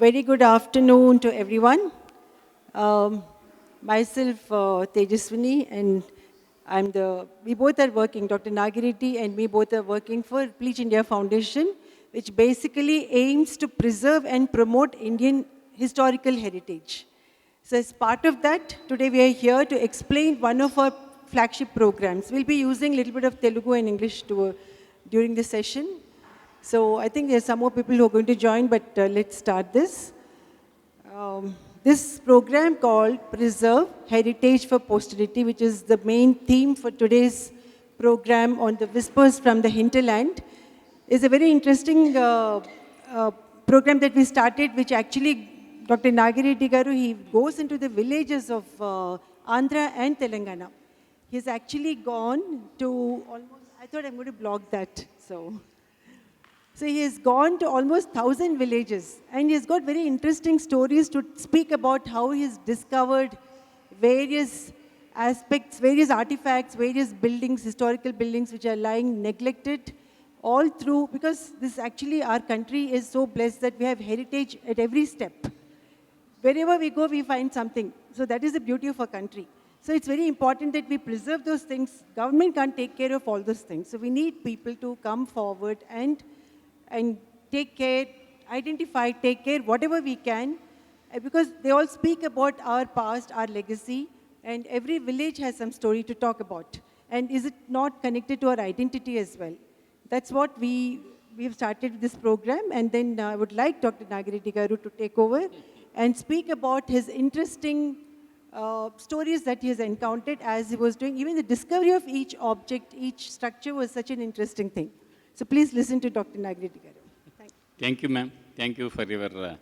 Very good afternoon to everyone. Myself, Tejaswini, and we both are working, Dr. Nagiriti and me both are working for Pleach India Foundation, which basically aims to preserve and promote Indian historical heritage. So as part of that, today we are here to explain one of our flagship programs. We'll be using a little bit of Telugu and English during the session. So I think there's some more people who are going to join, but let's start this. This program called Preserve Heritage for Posterity, which is the main theme for today's program on the Whispers from the Hinterland, is a very interesting program that we started, which actually Dr. Nagiriti Garu, he goes into the villages of Andhra and Telangana. He's actually gone to almost, I thought I'm going to blog that, So he has gone to almost 1,000 villages, and he has got very interesting stories to speak about how he's discovered various aspects, various artifacts, various buildings, historical buildings which are lying neglected all through, because this actually, our country is so blessed that we have heritage at every step. Wherever we go, we find something. So that is the beauty of our country. So it's very important that we preserve those things. Government can't take care of all those things. So we need people to come forward and take care, identify, take care, whatever we can, because they all speak about our past, our legacy, and every village has some story to talk about. And is it not connected to our identity as well? That's what we've started this program, and then I would like Dr. Nagiriti Garu to take over and speak about his interesting stories that he has encountered as he was doing. Even the discovery of each object, each structure was such an interesting thing. So please listen to Dr. Nagiriti Garu. Thank you, ma'am. Thank you for your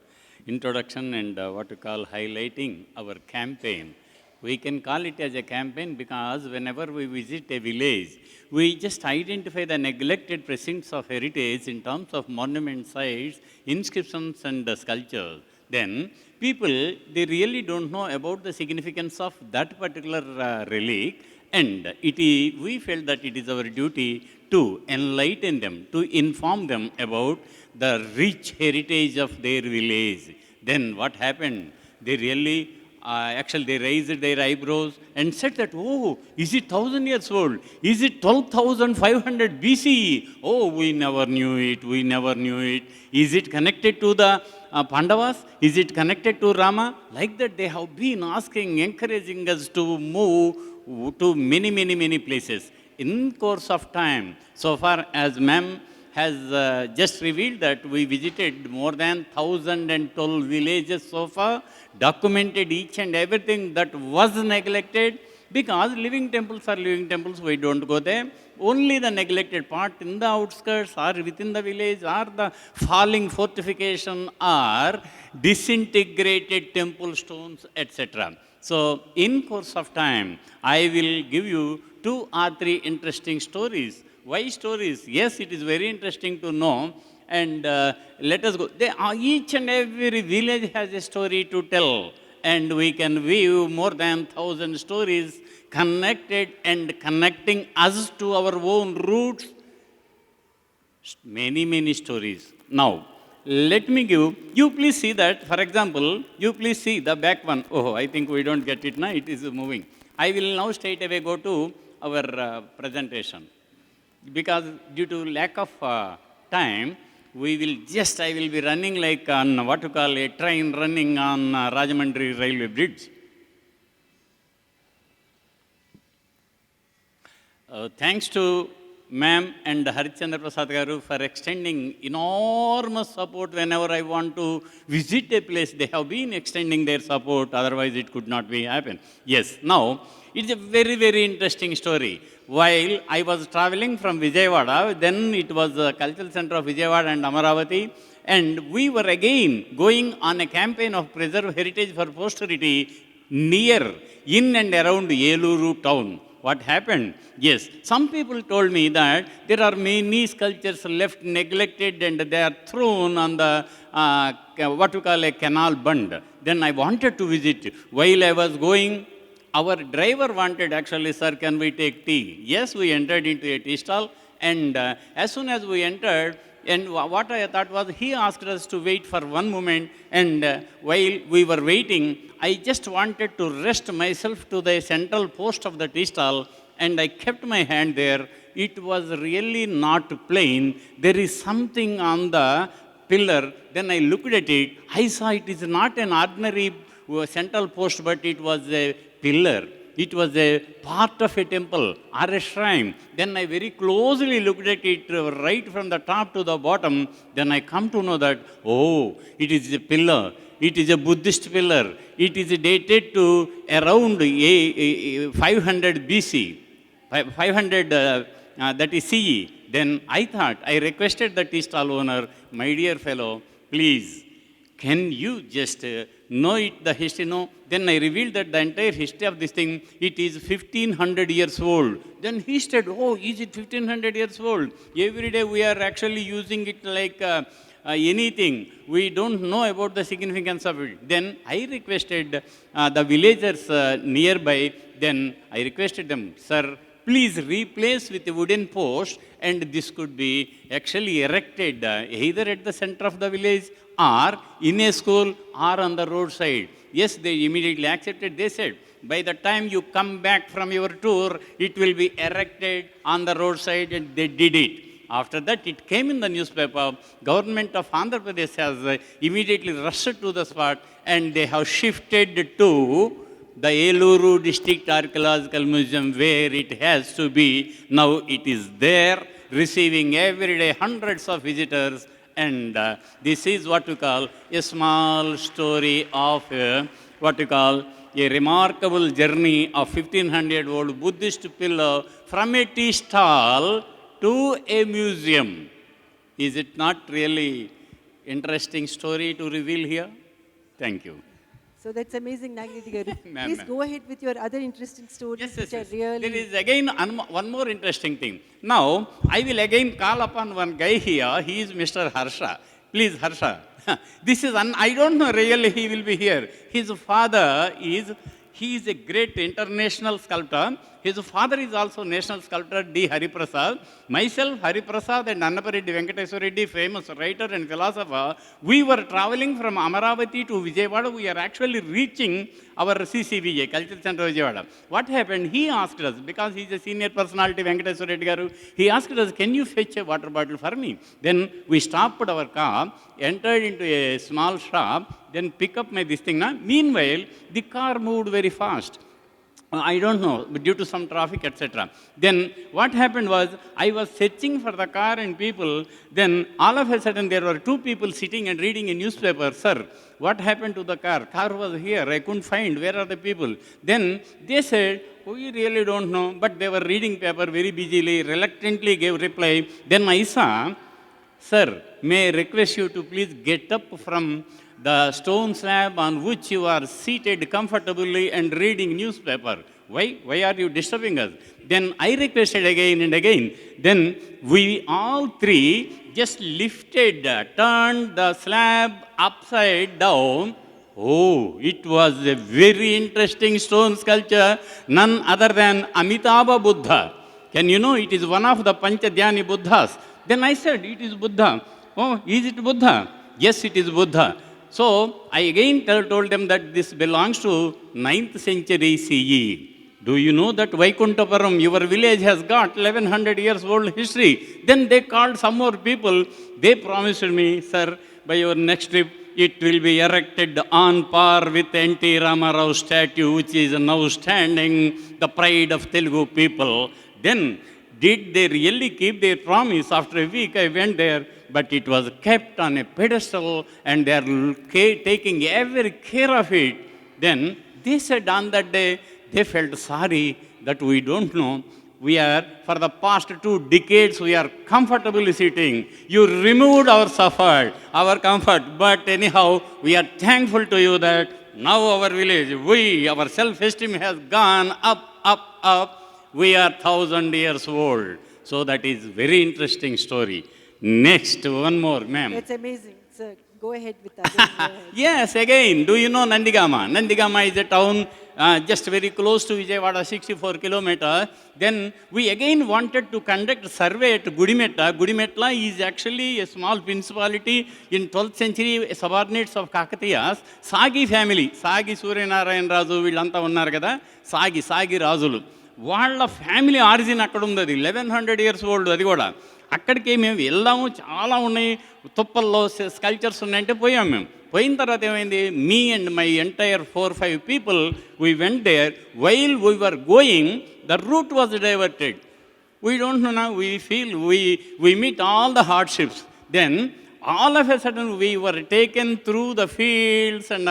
introduction and what you call highlighting our campaign. We can call it as a campaign because whenever we visit a village, we just identify the neglected precincts of heritage in terms of monument sites, inscriptions and sculptures. Then people, they really don't know about the significance of that particular relic, and we felt that it is our duty to enlighten them, to inform them about the rich heritage of their village. Then what happened? They really, they raised their eyebrows and said that, oh, is it 1,000 years old? Is it 12,500 BCE? Oh, we never knew it, we never knew it. Is it connected to the Pandavas? Is it connected to Rama? Like that they have been asking, encouraging us to move to many places. In course of time, so far as ma'am has just revealed that we visited more than 1,012 villages so far, documented each and everything that was neglected, because living temples are living temples, we don't go there. Only the neglected part in the outskirts or within the village or the falling fortification or disintegrated temple stones, etc. So in course of time, I will give you 2 or 3 interesting stories. Why stories? Yes, it is very interesting to know, and let us go. Each and every village has a story to tell, and we can view more than 1,000 stories connected and connecting us to our own roots. Many stories. Now, let me give, you please see that, for example, you please see the back one. Oh, I think we don't get it now, it is moving. I will now straight away go to our presentation. Because due to lack of time, I will be running like on what you call a train running on Rajahmundry railway bridge. Thanks to ma'am and Harichandra Prasad Garu for extending enormous support whenever I want to visit a place. They have been extending their support, otherwise it could not be happen. Yes, now it's a very interesting story. While I was traveling from Vijayawada, then it was the cultural center of Vijayawada and Amaravati, and we were again going on a campaign of preserve heritage for posterity near, in and around Eluru town. What happened? Yes, some people told me that there are many sculptures left neglected and they are thrown on the, what you call a canal bund. Then I wanted to visit. While I was going, our driver wanted, actually, sir, can we take tea? Yes, we entered into a tea stall, and as soon as we entered, And what I thought was, he asked us to wait for one moment, and while we were waiting, I just wanted to rest myself to the central post of the tea stall, and I kept my hand there. It was really not plain. There is something on the pillar. Then I looked at it. I saw it is not an ordinary central post, but it was a pillar. It was a part of a temple or a shrine. Then I very closely looked at it right from the top to the bottom. Then I come to know that, oh, it is a pillar. It is a Buddhist pillar. It is dated to around 500 BC, 500 that is CE. Then I thought, I requested the tea stall owner, my dear fellow, please, can you just know it, the history? No. Then I revealed that the entire history of this thing, it is 1500 years old. Then he said, oh, is it 1500 years old? Every day we are actually using it like anything. We don't know about the significance of it. Then I requested the villagers nearby, then I requested them, sir, please replace with a wooden post, and this could be actually erected either at the center of the village or in a school or on the roadside. Yes, they immediately accepted. They said, by the time you come back from your tour, it will be erected on the roadside, and they did it. After that, it came in the newspaper. Government of Andhra Pradesh has immediately rushed to the spot, and they have shifted to the Eluru District Archaeological Museum, where it has to be. Now it is there, receiving every day hundreds of visitors. And this is what we call a small story of what we call a remarkable journey of 1500-old Buddhist pillar from a tea stall to a museum. Is it not really interesting story to reveal here? Thank you. So that's amazing, Nagiriti garu. Ma'am, Please ma'am. go ahead with your other interesting stories, Yes, which yes, are yes. really... There is again one more interesting thing. Now, I will again call upon one guy here. He is Mr. Harsha. Please, Harsha. This is, I don't know really he will be here. His father is, he is a great international sculptor. His father is also national sculptor D. Hariprasad. Myself, Hariprasad, and Annapareddy Venkateswareddy, famous writer and philosopher, we were traveling from Amaravati to Vijayawada. We are actually reaching our CCVJ, Cultural Center Vijayawada. What happened? He asked us, because he is a senior personality, Venkateswareddy garu, he asked us, can you fetch a water bottle for me? Then we stopped our car, entered into a small shop, then pick up my this thing. Na? Meanwhile, the car moved very fast. I don't know, but due to some traffic, etc. Then what happened was, I was searching for the car and people. Then all of a sudden, there were two people sitting and reading a newspaper. Sir, what happened to the car? Car was here. I couldn't find. Where are the people? Then they said, we really don't know. But they were reading paper very busily, reluctantly gave reply. Then I saw, sir, may I request you to please get up from the stone slab on which you are seated comfortably and reading newspaper. Why? Why are you disturbing us? Then I requested again and again. Then we all three just lifted, turned the slab upside down. Oh, it was a very interesting stone sculpture, none other than Amitabha Buddha. Can you know, it is one of the Panchadhyani Buddhas. Then I said, it is Buddha. Oh, is it Buddha? Yes, it is Buddha. So I again told them that this belongs to 9th century CE. Do you know that Vaikuntapuram, your village, has got 1100 years old history? Then they called some more people. They promised me, sir, by your next trip, it will be erected on par with N.T. Ramarao statue, which is now standing, the pride of Telugu people. Then, did they really keep their promise? After a week, I went there, but it was kept on a pedestal, and they are taking every care of it. Then, they said on that day, they felt sorry that we don't know. We are, for the past 2 decades, we are comfortably sitting. You removed our suffer, our comfort. But anyhow, we are thankful to you that now our village, our self-esteem has gone up, up, up. We are 1000 years old. So that is very interesting story. Next, one more, ma'am. That's amazing. Sir, go ahead with that. Yes, again, do you know Nandigama? Nandigama is a town just very close to Vijayawada, 64 kilometers. Then we again wanted to conduct survey at Gudimetta. Gudimetla is actually a small municipality in 12th century, subordinates of Kakatiyas. Sagi family, Sagi Suryanarayan Raju, వీళ్ళంతా ఉన్నారు కదా, సాగి రాజులు, వాళ్ళ family origin అక్కడ ఉంది. అది 1100 years old. అది కూడా అక్కడికి మేము వెళ్దాము, చాలా ఉన్నాయి, తుప్పల్లో స్కల్చర్స్ ఉన్నాయంటే పోయాం. మేము పోయిన తర్వాత ఏమైంది, me and my entire 4-5 people, we went there. While we were going, the route was diverted. We don't know now, we feel, we meet all the hardships. Then all of a sudden we were taken through the fields and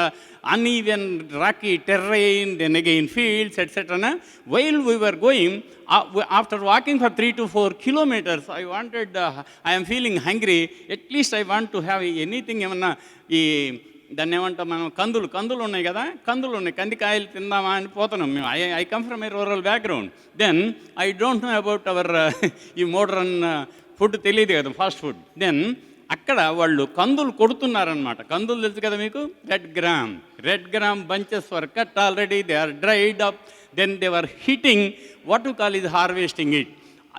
uneven rocky terrain, then again fields, etc. While we were going, after walking for 3 to 4 kilometers, I wanted, I am feeling hungry, at least I want to have anything, ఏమన్నా ఈ దాన్ని ఏమంటాం మనం, కందులు ఉన్నాయి కదా, కందులు ఉన్నాయి, కందికాయలు తిందామా అని పోతున్నాం మేము. I come from a rural background. Then I don't know about our ఈ మోడర్న్ ఫుడ్ తెలియదు కదా, ఫాస్ట్ ఫుడ్. దెన్ అక్కడ వాళ్ళు కందులు కొడుతున్నారనమాట. కందులు తెలుసు కదా మీకు, red gram bunches were cut already, they are dried up. Then they were hitting, what you call is harvesting it.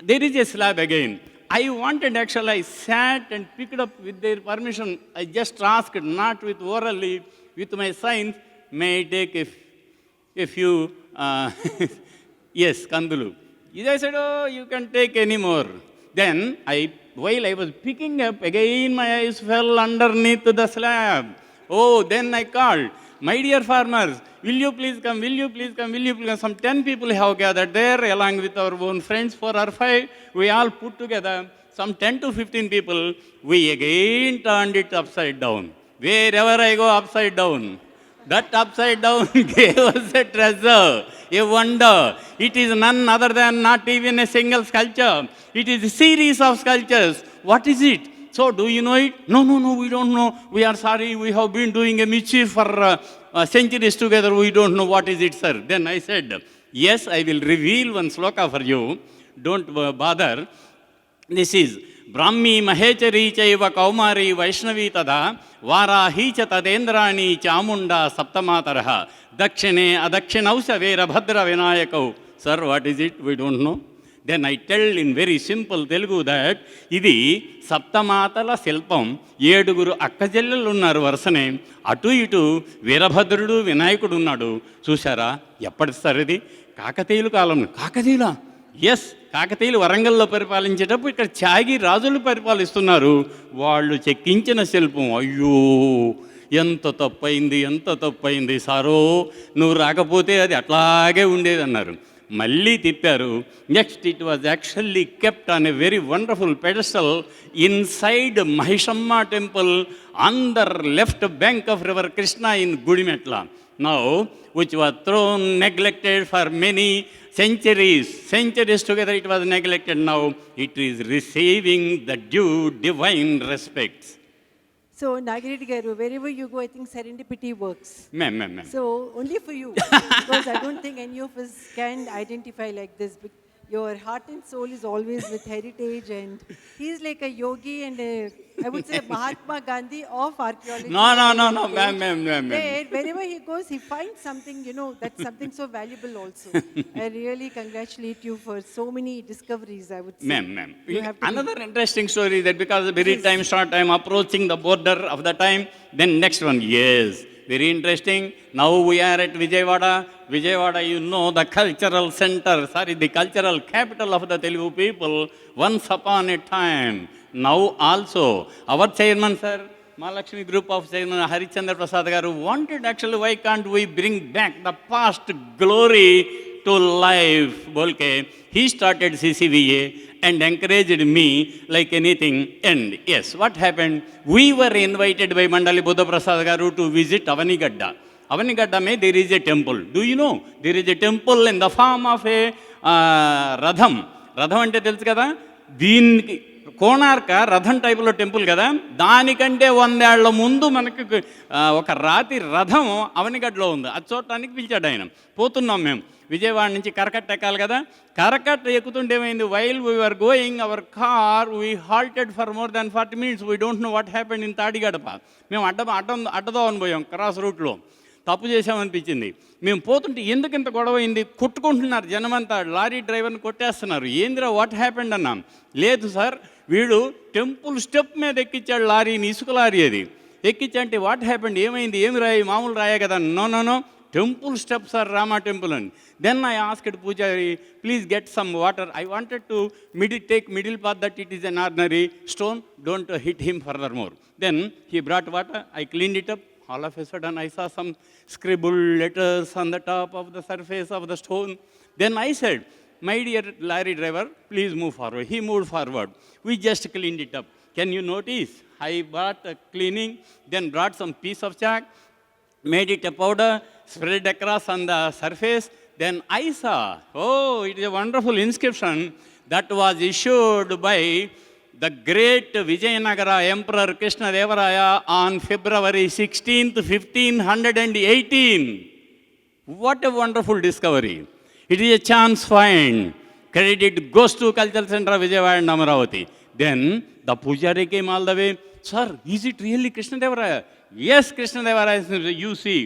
There is a slab again. I wanted, actually, I sat and picked up with their permission. I just asked, not with orally, with my signs, may I take a few, yes, kandulu. I said, oh, you can take any more. Then, while I was picking up, again my eyes fell underneath the slab. Oh, then I called, my dear farmers, will you please come, will you please come, will you please come. Some 10 people have gathered there along with our own friends, 4 or 5. We all put together, some 10 to 15 people. We again turned it upside down. Wherever I go upside down, that upside down gave us a treasure, a wonder. It is none other than not even a single sculpture. It is a series of sculptures. What is it? So, do you know it? No, we don't know. We are sorry, we have been doing a mischief for centuries together. We don't know what is it, sir. Then I said, yes, I will reveal one sloka for you. Don't bother. This is Brahmi Mahechari Chaiva Kaumari Vaishnavi Tada Varahi Cha Tadendrani Chamunda Saptamataraha Dakshine Adakshinausa Vera Bhadra Vinayakau. Sir, what is it? We don't know. Then I tell in very simple Telugu that ఇది సప్తమాతల శిల్పం. 7 అక్కజెల్లెలు ఉన్నారు వరుసనే, అటు ఇటు వీరభద్రుడు వినాయకుడు ఉన్నాడు. చూసారా, ఎప్పటి sir ఇది? కాకతీయుల కాలం. కాకతీయులా? ఎస్, కాకతీయులు వరంగల్లో పరిపాలించేటప్పుడు ఇక్కడ చాగి రాజులు పరిపాలిస్తున్నారు. వాళ్ళు చెక్కించిన శిల్పం. అయ్యో, ఎంత తప్పైంది సారో, నువ్వు రాకపోతే అది అట్లాగే ఉండేది అన్నారు. మళ్ళీ తిప్పారు. Next it was actually kept on a very wonderful pedestal inside Mahishamma temple on the left bank of river Krishna in Gudimetla. Now which was thrown, neglected for many centuries together, it was neglected. Now it is receiving the due divine respects. So, Nagireddy garu, wherever you go, I think serendipity works. Ma'am. So, only for you, because I don't think any of us can identify like this. Your heart and soul is always with heritage, and he's like a yogi and I would say Mahatma Gandhi of archaeology. No, ma'am. Wherever he goes, he finds something, that's something so valuable also. I really congratulate you for so many discoveries, I would say. Ma'am. Another interesting story that because the very time short, I am approaching the border of the time. Then next one, yes. Very interesting. Now we are at Vijayawada. Vijayawada, the cultural center, the cultural capital of the Telugu people once upon a time. Now also, our chairman, sir, Mahalakshmi group of chairman, Harichandra Prasad garu, wanted actually, why can't we bring back the past glory to life? Bolke, he started CCVA and encouraged me like anything. And yes, what happened? We were invited by Mandali Buddha Prasad garu to visit Yarlagadda. Yarlagadda mein there is a temple. Do you know? There is a temple in the form of a Radham. Radham ante telusu kada? దీనికి కోణార్క రథం టైపులో temple కదా, దానికంటే 100 ఏళ్ల ముందు మనకి ఒక రాతి రథం అవనిగడ్డలో ఉంది. అది చూడటానికి పిలిచాడు ఆయన. పోతున్నాం మేము విజయవాడ నుంచి కరకట్ట ఎక్కాలి కదా. కరకట్ట ఎక్కుతుంటే ఏమైంది, while we were going our car we halted for more than 40 minutes. We don't know what happened in Tadigadapa. మేము అడ్డదో అని పోయాం క్రాస్ రూట్లో. తప్పు చేసామనిపించింది. మేము పోతుంటే ఎందుకు ఇంత గొడవ అయింది, కొట్టుకుంటున్నారు జనమంతా, లారీ డ్రైవర్ని కొట్టేస్తున్నారు, ఏందిరా వాట్ హ్యాపెండ్ అన్నాం. లేదు సార్, వీడు టెంపుల్ స్టెప్ మీద ఎక్కించాడు లారీని, ఇసుక లారీ అది ఎక్కించంటే వాట్ హ్యాపెండ్, ఏమైంది, ఏమి రాయి, మామూలు రాయే కదా. No no no, temple step sir, Rama temple అని. Then I asked pujari, please get some water, I wanted to take middle path that it is an ordinary stone, don't hit him further more. Then he brought water, I cleaned it up. All of a sudden I saw some scribbled letters on the top of the surface of the stone. Then I said, my dear lorry driver, please move forward. He moved forward. We just cleaned it up. Can you notice? I brought cleaning, then brought some piece of chalk, made it a powder, spread across on the surface. Then I saw, oh, it is a wonderful inscription that was issued by the great Vijayanagara Emperor Krishnadevaraya on February 16th, 1518. What a wonderful discovery. It is a chance find. Credit goes to Cultural Center Vijayawada and Amaravati. Then the Pujari came all the way. Sir, is it really Krishnadevaraya? Yes, Krishnadevaraya. You see,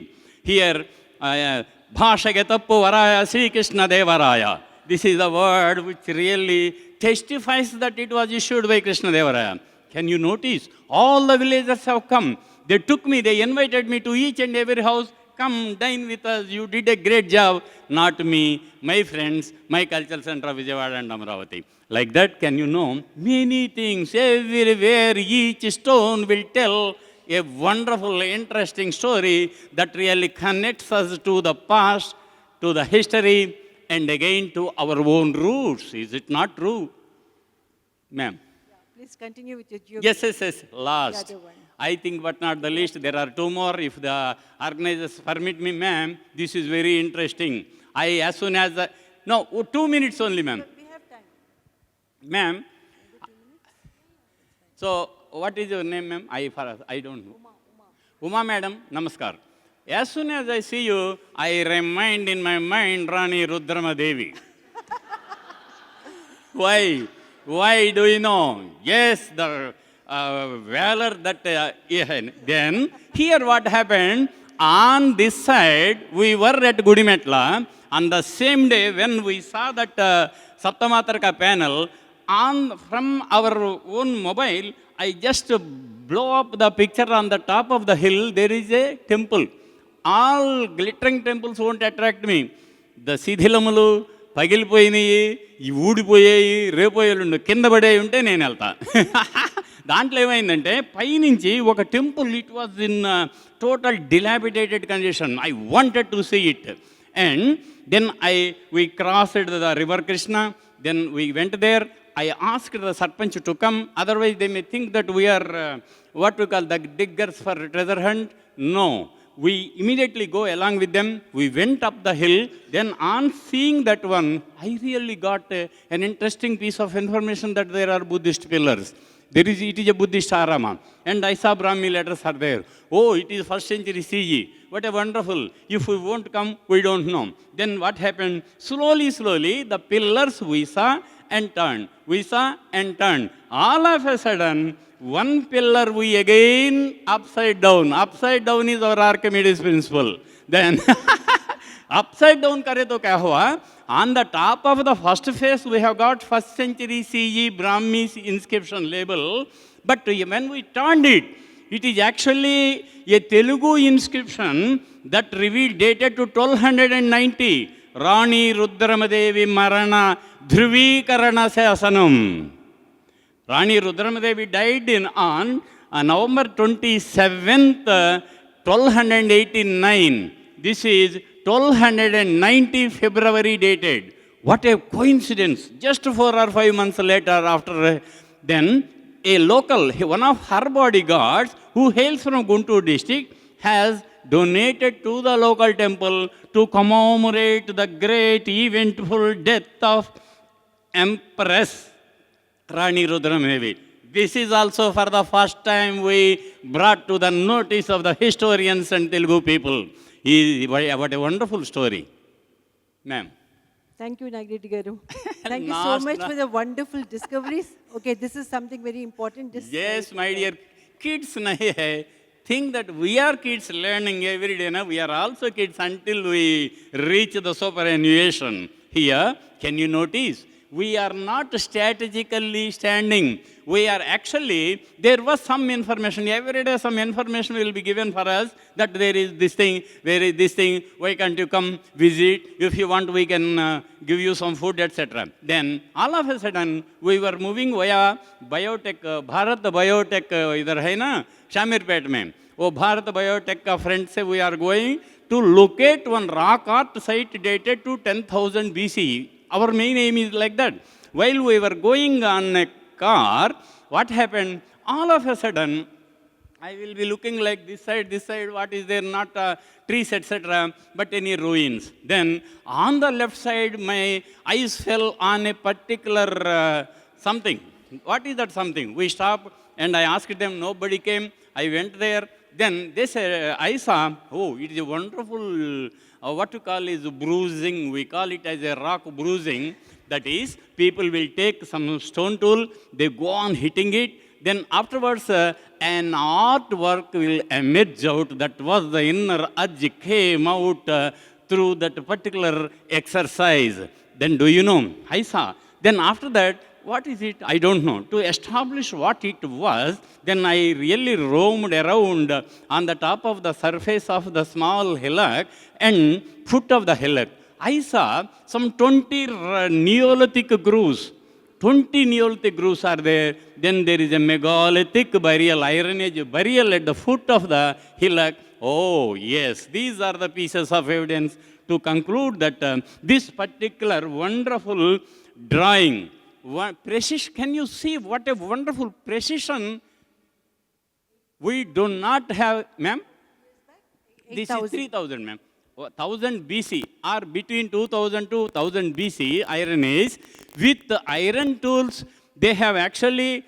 here, Bhashagatapu Varaya Sri Krishnadevaraya. This is the word which really testifies that it was issued by Krishnadevaraya. Can you notice? All the villagers have come. They took me, they invited me to each and every house. Come, dine with us, you did a great job. Not me, my friends, my cultural center of Vijayawada and Amaravati. Like that, can you know, many things, everywhere, each stone will tell a wonderful, interesting story that really connects us to the past, to the history, and again to our own roots. Is it not true? Ma'am. Yeah, please continue with your Yes. geography. Last. The other one. I think but not the least, there are two more. If the organizers permit me, ma'am, this is very interesting. As soon as, no, 2 minutes only, ma'am. We have time. Ma'am, so what is your name, ma'am? I don't know. Uma madam, namaskar. As soon as I see you, I remind in my mind Rani Rudrama Devi. Why? Why do you know? Yes, the valor that, then here what happened, on this side, we were at Gudimetla, on the same day when we saw that Saptamatraka panel, from our own mobile, I just blow up the picture on the top of the hill, there is a temple. All glittering temples won't attract me. The శిథిలములు పగిలిపోయినాయి, ఊడిపోయాయి, రేపోయేళ్ళు కింద పడే ఉంటే నేను వెళ్తా. దాంట్లో ఏమైందంటే పైనుంచి ఒక temple, it was in total dilapidated condition. I wanted to see it. And then we crossed the river Krishna. Then we went there. I asked the Sarpanch to come. Otherwise they may think that we are what we call the diggers for treasure hunt. No. We immediately go along with them. We went up the hill. Then on seeing that one, I really got an interesting piece of information that there are Buddhist pillars. It is a Buddhist arama. And I saw Brahmi letters are there. Oh, it is 1st century CE. What a wonderful. If we won't come, we don't know. Then what happened? Slowly, the pillars we saw and turned. We saw and turned. All of a sudden, one pillar we again upside down. Upside down is our Archimedes principle. Then upside down kare to kya hua? On the top of the first face we have got 1st century CE Brahmi inscription label. But when we turned it, it is actually a Telugu inscription that revealed dated to 1290. Rani Rudramadevi Marana Dhruvikarana Sasanam. Rani Rudramadevi died on November 27th, 1289. This is 1290 February dated. What a coincidence. Just 4 or 5 months later, after then, a local, one of her bodyguards, who hails from Guntur district, has donated to the local temple to commemorate the great eventful death of Empress Rani Rudramadevi. This is also for the first time we brought to the notice of the historians and Telugu people. What a wonderful story. Ma'am. Thank you, Nagiriti Garu. Thank you so much for the wonderful discoveries. Okay, this is something very important. Yes, my dear. Kids nahi hai. think that we are kids learning every day. Now we are also kids until we reach the superannuation. Here, can you notice? We are not strategically standing. We are actually, there was some information, every day some information will be given for us that there is this thing, where is this thing, why can't you come visit? If you want, we can give you some food, etc. Then, all of a sudden, we were moving via biotech, Bharat Biotech, idhar hai na, Shamirpet mein. Oh, Bharat Biotech ka friend say we are going to locate one rock art site dated to 10,000 BC. Our main aim is like that. While we were going on a car, what happened? All of a sudden, I will be looking like this side, what is there? Not trees, etc., but any ruins. Then, on the left side, my eyes fell on a particular something. What is that something? We stopped and I asked them, nobody came. I went there. Then they said, I saw, oh, it is a wonderful, what to call is bruising. We call it as a rock bruising. That is, people will take some stone tool, they go on hitting it. Then afterwards, an artwork will emerge out. That was the inner urge came out through that particular exercise. Then do you know? I saw. Then after that, what is it? I don't know. To establish what it was, then I really roamed around on the top of the surface of the small hillock and foot of the hillock. I saw some 20 Neolithic grooves. 20 Neolithic grooves are there. Then there is a megalithic burial, Iron Age burial at the foot of the hillock. Oh, yes, these are the pieces of evidence to conclude that this particular wonderful drawing, precision, can you see what a wonderful precision we do not have, ma'am? This is 3000, ma'am. 1000 BC or between 2000 to 1000 BC, Iron Age. With the iron tools, they have actually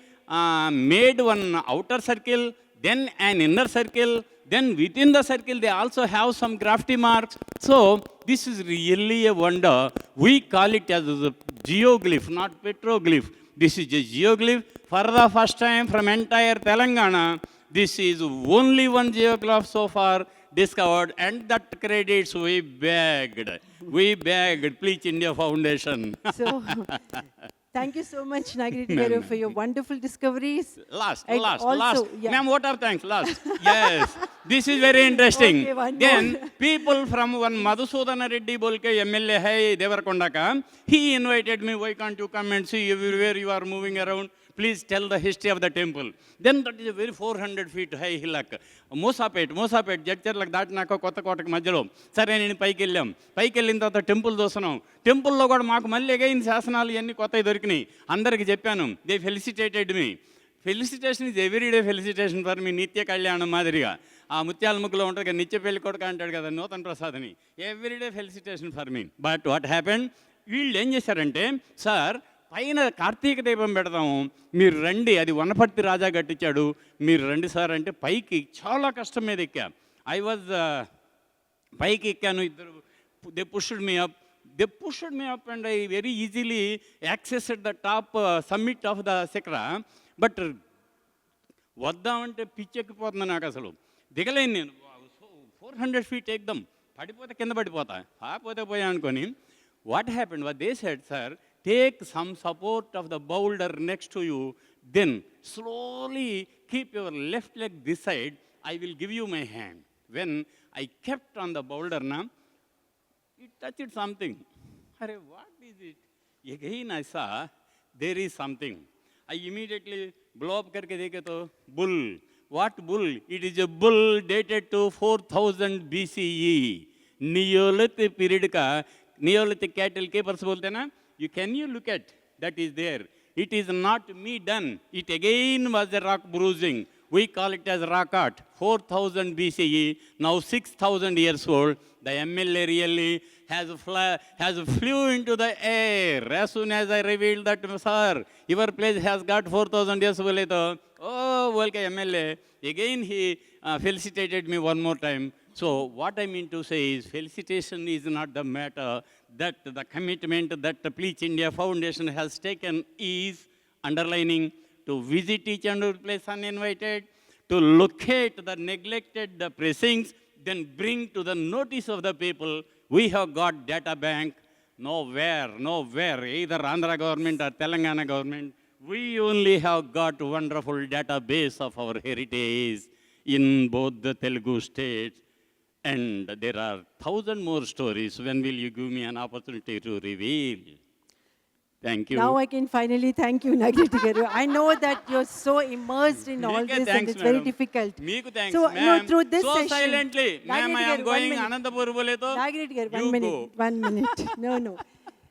made one outer circle, then an inner circle, then within the circle they also have some grafty marks. So this is really a wonder. We call it as a geoglyph, not petroglyph. This is a geoglyph. For the first time from entire Telangana, this is only one geoglyph so far discovered, and that credits we begged. We begged Pleach India Foundation. So, thank you so much, Nagiriti Garu, for your wonderful discoveries. Last. Yeah. Ma'am, what are thanks? Last. Yes. This is very interesting. Okay, one Then, more. people from one Madhusudana Reddy bolke MLA hai Devarkonda ka, he invited me, why can't you come and see everywhere you are moving around? Please tell the history of the temple. Then that is a very 400 feet high hillock. Mosapet, Jadcherlak Datnaka, Kotakotak Majalo. Sarani Paikilam. Paikilinda the temple dosanam. Temple logod Mark Malaga Sasanali and Kota Durkni. Under Japanum. They felicitated me. Felicitation is everyday felicitation for me. Nitya Kalyana Madriga. Mutyal Mukula Nitya Pelkot Kantar, Northern Prasadani. Everyday felicitation for me. But what happened? We'll enjoy sir. పైన కార్తీక దీపం పెడతాము, మీరు రండి, అది వనపర్తి రాజా కట్టించాడు, మీరు రండి sir అంటే పైకి చాలా కష్టం మీద ఎక్కా. ఐ వాజ్ పైకి ఎక్కాను, ఇద్దరు they pushed me up and I very easily accessed the top summit of the శిఖర. బట్ వద్దామంటే పిచ్చెక్కిపోతుంది నాకు, అసలు దిగలేను నేను. 400 feet ఎక్దాం, పడిపోతే కింద పడిపోతా, పోతే పోయా అనుకొని. What happened? What they said, sir, take some support of the boulder next to you, then slowly keep your left leg this side, I will give you my hand. When I kept on the boulder, it touched something. Arey, what is it? Again I saw there is something. I immediately blow up karke dekhe to bull. What bull? It is a bull dated to 4000 BCE. Neolithic period ka, Neolithic cattle keepers bolte na. Can you look at that is there? It is not me done. It again was a rock bruising. We call it as rock art. 4000 BCE, now 6000 years old. The MLA really has flew into the air. As soon as I revealed that, sir, your place has got 4000 years old. Oh, welcome MLA. Again he felicitated me one more time. So what I mean to say is, felicitation is not the matter. That the commitment that the Pleach India Foundation has taken is underlining to visit each and every place uninvited, to locate the neglected precincts, then bring to the notice of the people. We have got data bank nowhere, either Andhra government or Telangana government. We only have got wonderful database of our heritage in both the Telugu states. And there are 1,000 more stories. When will you give me an opportunity to reveal? Thank you. Now I can finally thank you, Nagiriti garu. I know that you're so immersed in all this and it's very difficult. Meeku thanks, So, ma'am. through this so session, silently, ma'am, I am going Anandapur boleto. Nagiriti garu, You go. 1 minute.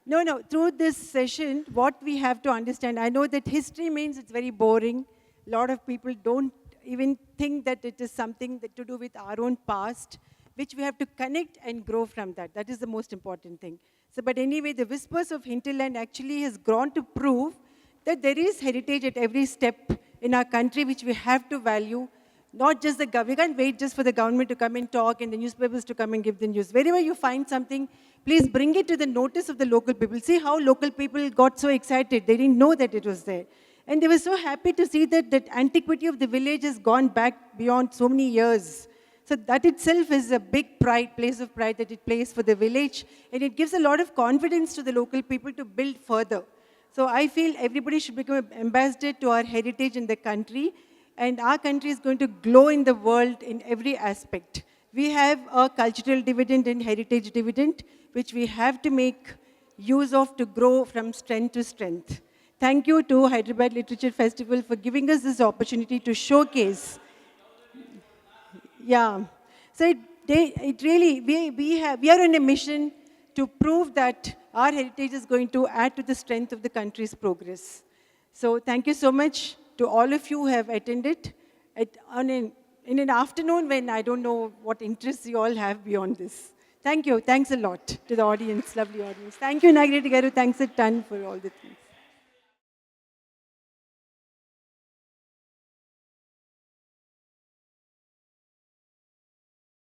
No. Through this session, what we have to understand, I know that history means it's very boring. A lot of people don't even think that it is something that to do with our own past, which we have to connect and grow from that. That is the most important thing. So, but anyway, the Whispers of Hinterland actually has grown to prove that there is heritage at every step in our country, which we have to value. Not just the government, we can't wait just for the government to come and talk and the newspapers to come and give the news. Wherever you find something, please bring it to the notice of the local people. See how local people got so excited. They didn't know that it was there. And they were so happy to see that that antiquity of the village has gone back beyond so many years. So that itself is a big pride, place of pride that it plays for the village. And it gives a lot of confidence to the local people to build further. So I feel everybody should become an ambassador to our heritage in the country. And our country is going to glow in the world in every aspect. We have a cultural dividend and heritage dividend, which we have to make use of to grow from strength to strength. Thank you to Hyderabad Literature Festival for giving us this opportunity to showcase. Yeah. So it really, we are on a mission to prove that our heritage is going to add to the strength of the country's progress. So thank you so much to all of you who have attended in an afternoon when I don't know what interests you all have beyond this. Thank you. Thanks a lot to the audience, lovely audience. Thank you, Nagiriti garu. Thanks a ton for all the things.